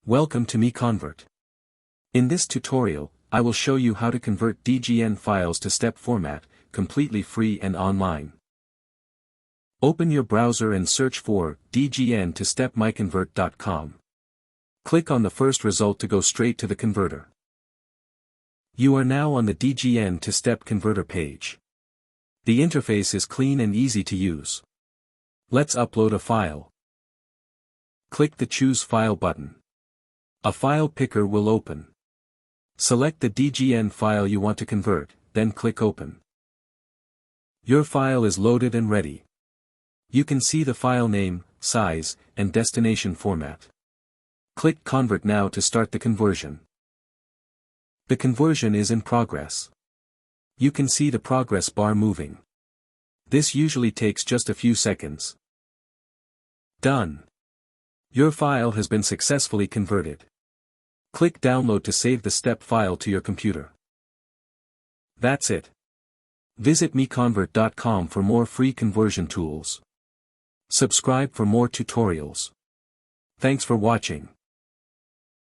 Welcome to MiConvert. In this tutorial, I will show you how to convert DGN files to step format, completely free and online. Open your browser and search for DGN to step MiConvert.com. Click on the first result to go straight to the converter. You are now on the DGN to step converter page. The interface is clean and easy to use. Let's upload a file. Click the Choose File button. A file picker will open. Select the DGN file you want to convert, then click Open. Your file is loaded and ready. You can see the file name, size, and destination format. Click Convert now to start the conversion. The conversion is in progress. You can see the progress bar moving. This usually takes just a few seconds. Done. Your file has been successfully converted. Click Download to save the step file to your computer. That's it. Visit MiConvert.com for more free conversion tools. Subscribe for more tutorials. Thanks for watching.